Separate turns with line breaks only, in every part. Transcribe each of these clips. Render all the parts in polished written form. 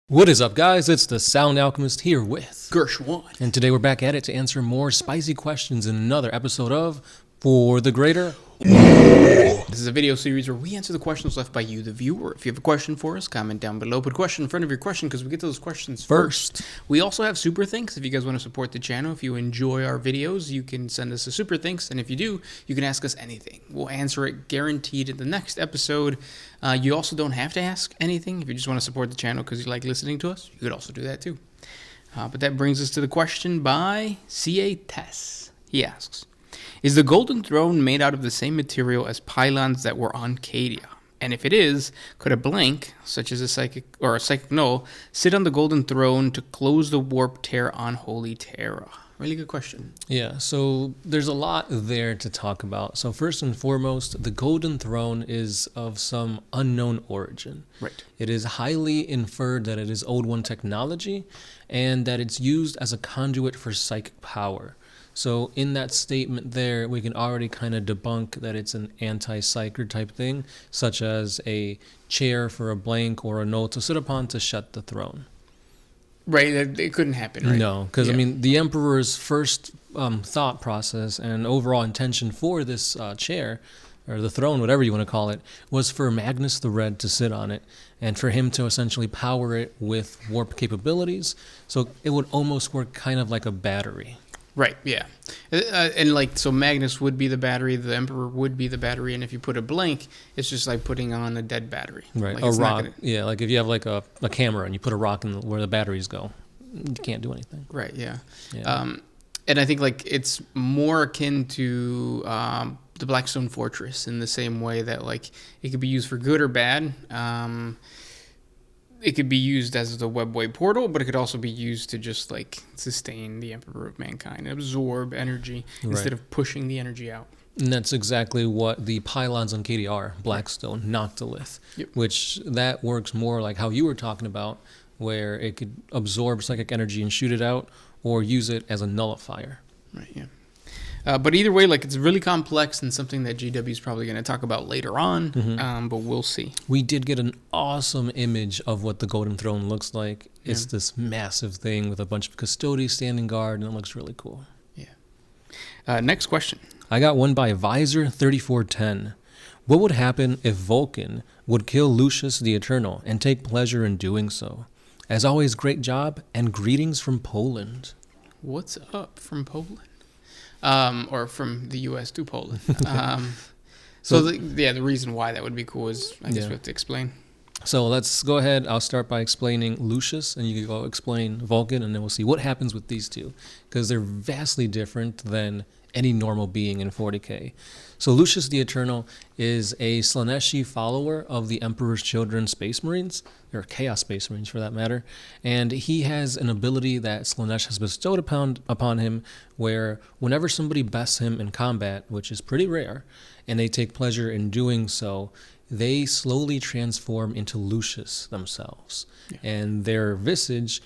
What is up, guys? It's the Sound Alchemist here with
Gershwan.
and today we're back at it to answer more spicy questions in another episode of For the Greater.
This is a video series where we answer the questions left by you, the viewer. If you have a question for us, comment down below. Put a question in front of your question because we get those questions first. We also have super thanks if you guys want to support the channel. If you enjoy our videos, you can send us a super thanks. And if you do, you can ask us anything. We'll answer it guaranteed in the next episode. You also don't have to ask anything. If you just want to support the channel because you like listening to us, you could also do that too. But that brings us to the question by C.A. Tess. He asks, is the Golden Throne made out of the same material as pylons that were on Cadia? And if it is, could a blank, such as a psychic null, sit on the Golden Throne to close the warp tear on Holy Terra? Really good question.
Yeah, so there's a lot there to talk about. So first and foremost, the Golden Throne is of some unknown origin.
Right.
It is highly inferred that it is Old One technology and that it's used as a conduit for psychic power. So in that statement there, we can already kind of debunk that it's an anti-psyker type thing, such as a chair for a blank or a null to sit upon to shut the throne.
Right, it couldn't happen, right?
No, because, I mean, the Emperor's first thought process and overall intention for this chair, or the throne, whatever you want to call it, was for Magnus the Red to sit on it, and for him to essentially power it with warp capabilities. So it would almost work kind of like a battery.
Right, yeah. And so Magnus would be the battery, the Emperor would be the battery, and if you put a blank, it's just like putting on a dead battery.
Right,
like
a rock. Yeah, like if you have like a camera and you put a rock in where the batteries go, you can't do anything.
Right, yeah.
Yeah.
And I think like it's more akin to the Blackstone Fortress in the same way that like it could be used for good or bad. It could be used as the webway portal, but it could also be used to just like sustain the Emperor of Mankind, absorb energy instead of pushing the energy out.
And that's exactly what the pylons on Cadia are, Blackstone, Noctilith, which that works more like how you were talking about, where it could absorb psychic energy and shoot it out, or use it as a nullifier.
Right, yeah. But either way, like it's really complex and something that GW is probably going to talk about later on, but we'll see.
We did get an awesome image of what the Golden Throne looks like. It's this massive thing with a bunch of custodians standing guard, and it looks really cool.
Yeah. Next question.
I got one by Visor3410. What would happen if Vulcan would kill Lucius the Eternal and take pleasure in doing so? As always, great job, and greetings from Poland.
What's up from Poland? Or from the U.S. to Poland. The reason why that would be cool is, I guess we have to explain.
So let's go ahead. I'll start by explaining Lucius, and you can go explain Vulcan, and then we'll see what happens with these two, because they're vastly different than any normal being in 40K. So Lucius the Eternal is a Slaneshi follower of the Emperor's Children Space Marines, or Chaos Space Marines for that matter, and he has an ability that Slanesh has bestowed upon him where whenever somebody bests him in combat, which is pretty rare, and they take pleasure in doing so, they slowly transform into Lucius themselves, and their visage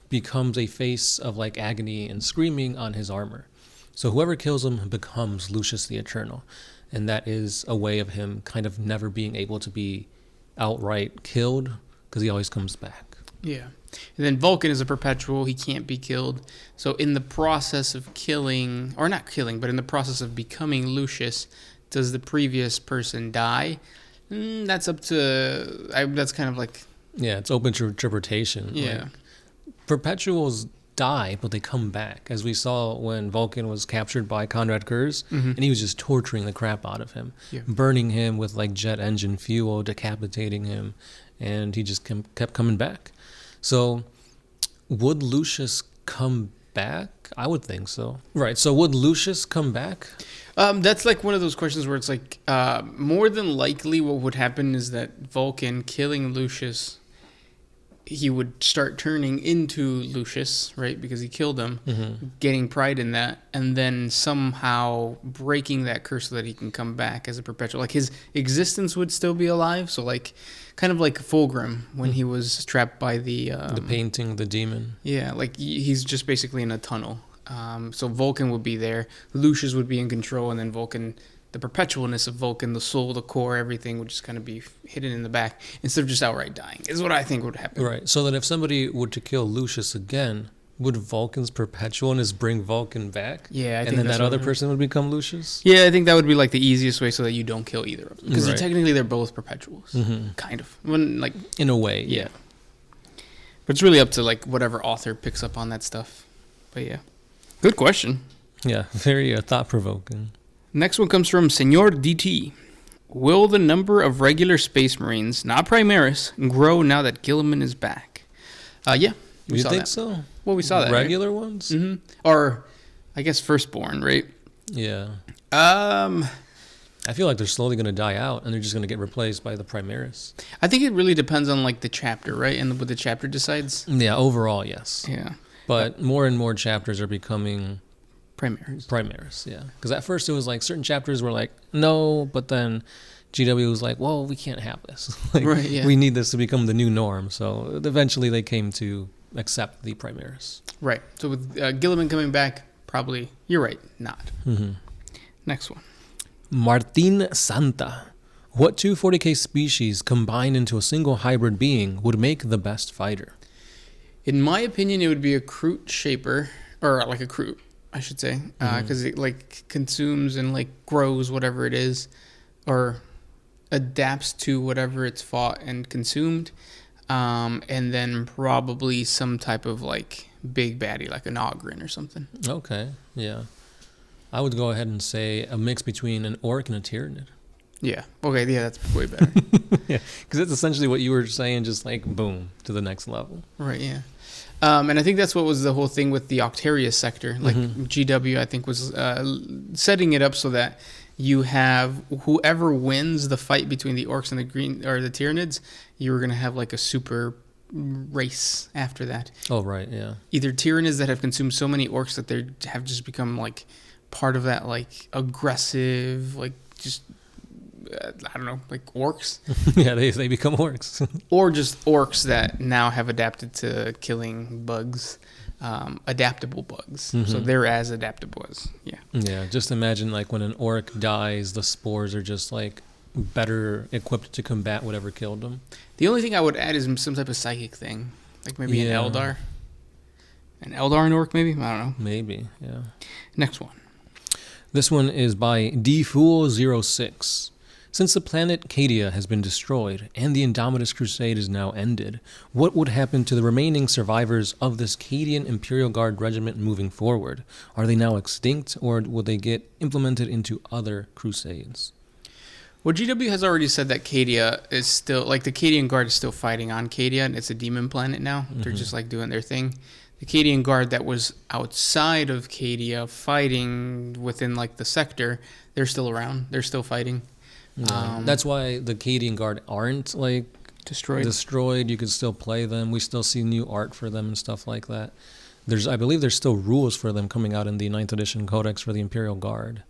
becomes a face of like agony and screaming on his armor. So whoever kills him becomes Lucius the Eternal, and that is a way of him kind of never being able to be outright killed, because he always comes back.
Yeah. And then Vulcan is a perpetual. He can't be killed. So in the process of killing, or not killing, but in the process of becoming Lucius, does the previous person die? That's up to, that's kind of like...
Yeah, it's open to interpretation.
Yeah.
Like, perpetuals die, but they come back, as we saw when Vulcan was captured by Conrad Kurz, and he was just torturing the crap out of him, burning him with like jet engine fuel, decapitating him, and he just kept coming back. So would Lucius come back? I would think so. Right, so would Lucius come back?
That's like one of those questions where it's like, more than likely what would happen is that Vulcan killing Lucius, he would start turning into Lucius, right? Because he killed him, getting pride in that, and then somehow breaking that curse so that he can come back as a perpetual. Like his existence would still be alive. So like, kind of like Fulgrim when he was trapped by the
painting, the demon.
Yeah, like he's just basically in a tunnel. So Vulcan would be there, Lucius would be in control, and then Vulcan the perpetualness of Vulcan, the soul, the core, everything would just kind of be hidden in the back instead of just outright dying, is what I think would happen.
Right. So that if somebody were to kill Lucius again, would Vulcan's perpetualness bring Vulcan back?
Yeah, I think
and then
that's
that
what
other person would become Lucius?
Yeah, I think that would be like the easiest way so that you don't kill either of them. Because
Right.
technically they're both perpetuals. Kind of. When, like,
In a way,
yeah. But it's really up to like whatever author picks up on that stuff. But yeah. Good question.
Yeah, very thought-provoking.
Next one comes from Senor DT. Will the number of regular Space Marines, not Primaris, grow now that Gilliman is back? Yeah.
You
saw
think
that.
so?
Well, we saw that.
Regular ones?
Right? Or, I guess, Firstborn, right?
Yeah.
I
I feel like they're slowly going to die out, and they're just going to get replaced by the Primaris.
think it really depends on like the chapter, right? And what the chapter decides.
Yeah, overall, yes.
Yeah.
But more and more chapters are becoming
Primaris.
yeah. Because at first it was like certain chapters were like, no, but then GW was like, well, we can't have this. Like,
Right, yeah.
We need this to become the new norm. So eventually they came to accept the Primaris.
Right. So with Gilliman coming back, probably, you're right, not. Next one.
Martin Santa. What two 40k species combined into a single hybrid being would make the best fighter?
In my opinion, it would be a Kroot Shaper, or like a Kroot, I should say, because it like consumes and like grows whatever it is, or adapts to whatever it's fought and consumed, and then probably some type of like big baddie, like an Ogren or something.
Okay, yeah. I would go ahead and say a mix between an orc and a Tyranid.
Yeah. Okay. Yeah, that's way better.
Yeah, because that's essentially what you were saying, just like boom to the next level.
Right. Yeah. And I think that's what was the whole thing with the Octarius sector. Like GW, I think, was setting it up so that you have whoever wins the fight between the orcs and the green or the Tyranids, you were gonna have like a super race after that.
Oh right, yeah.
Either Tyranids that have consumed so many orcs that they have just become like part of that like aggressive, like just I don't know, like orcs.
Yeah, they become orcs.
Or just orcs that now have adapted to killing bugs, adaptable bugs. So they're as adaptable as, yeah.
Yeah, just imagine like when an orc dies, the spores are just like better equipped to combat whatever killed them.
The only thing I would add is some type of psychic thing, like maybe an Eldar. An Eldar and orc, maybe? I don't know.
Maybe, yeah.
Next one.
This one is by DFool06. Since the planet Cadia has been destroyed and the Indomitus Crusade is now ended, what would happen to the remaining survivors of this Cadian Imperial Guard regiment moving forward? Are they now extinct, or will they get implemented into other crusades?
Well, GW has already said that Cadia is still, like the Cadian Guard is still fighting on Cadia, and it's a demon planet now. They're just like doing their thing. The Cadian Guard that was outside of Cadia fighting within like the sector, they're still around. They're still fighting.
That's why the Cadian Guard aren't like destroyed. You can still play them. We still see new art for them and stuff like that. I believe there's still rules for them coming out in the 9th edition codex for the Imperial Guard.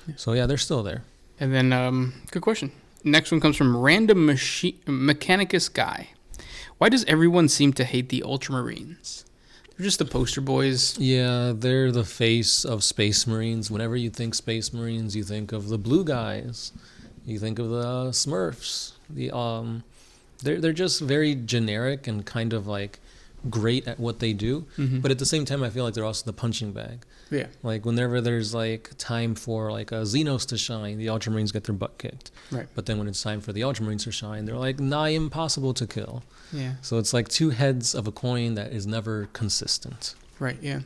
Yeah. So yeah, they're still there.
And then, good question. Next one comes from Random Mechanicus Guy. Why does everyone seem to hate the Ultramarines? They're just the poster boys.
Yeah, they're the face of Space Marines. Whenever you think Space Marines, you think of the blue guys. You think of the Smurfs. They're just very generic and kind of like great at what they do. But at the same time, I feel like they're also the punching bag.
Yeah.
Like whenever there's like time for like a Xenos to shine, the Ultramarines get their butt kicked.
Right.
But then when it's time for the Ultramarines to shine, they're like nigh impossible to kill.
Yeah.
So it's like two heads of a coin that is never consistent.
Right. Yeah.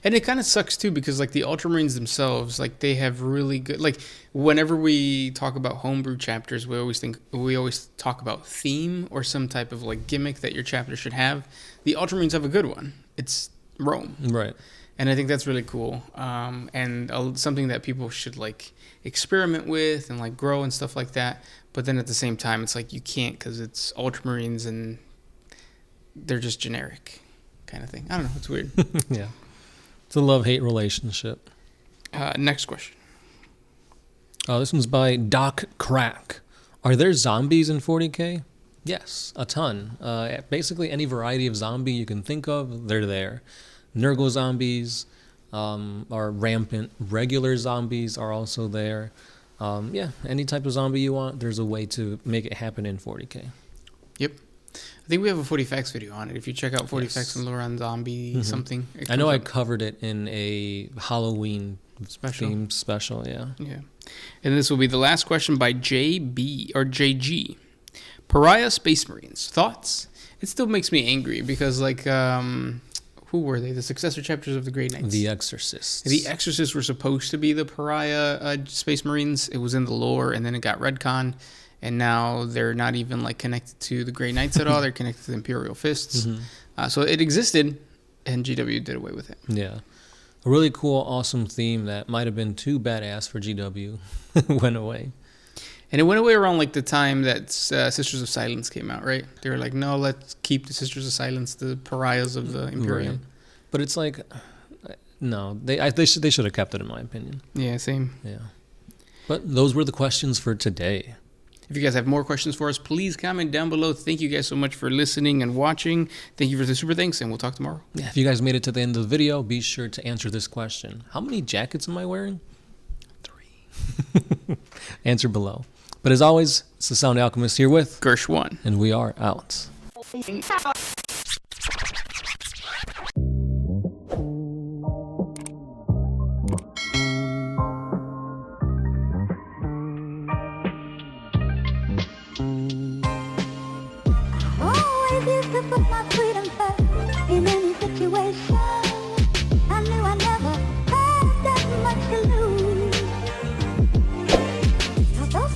And it kind of sucks too because like the Ultramarines themselves, like they have really good, like whenever we talk about homebrew chapters, we always talk about theme or some type of like gimmick that your chapter should have. The Ultramarines have a good one. It's Rome.
Right.
And I think that's really cool. And something that people should like experiment with and like grow and stuff like that. But then at the same time, it's like you can't because it's Ultramarines and they're just generic kind of thing. I don't know. It's weird.
Yeah. It's a love-hate relationship.
Next question.
This one's by Doc Crack. Are there zombies in 40k? Yes, a ton. Basically, any variety of zombie you can think of, they're there. Nurgle zombies are rampant. Regular zombies are also there. Yeah, any type of zombie you want, there's a way to make it happen in 40K.
Yep. I think we have a 40 Facts video on it. If you check out 40 Facts and lore on zombie something.
I know I covered it in a Halloween themed special, yeah.
Yeah. And this will be the last question by JB or JG. Pariah Space Marines. Thoughts? It still makes me angry because, like, who were they? The successor chapters of the Grey Knights.
The Exorcists.
The Exorcists were supposed to be the Pariah Space Marines. It was in the lore, and then it got retconned. And now they're not even, like, connected to the Grey Knights at all. They're connected to the Imperial Fists. So it existed, and GW did away with it.
Yeah. A really cool, awesome theme that might have been too badass for GW went away.
And it went away around, like, the time that Sisters of Silence came out, right? They were like, no, let's keep the Sisters of Silence the pariahs of the Imperium.
Right. But it's like, no, they should have kept it, in my opinion.
Yeah, same.
Yeah. But those were the questions for today.
If you guys have more questions for us, please comment down below. Thank you guys so much for listening and watching. Thank you for the super thanks, and we'll talk tomorrow.
Yeah, if you guys made it to the end of the video, be sure to answer this question. How many jackets am I wearing? 3. Answer below. But as always, it's the Sound Alchemist here with
Gersh1.
And we are out.
Always used to put my freedom first in any situation.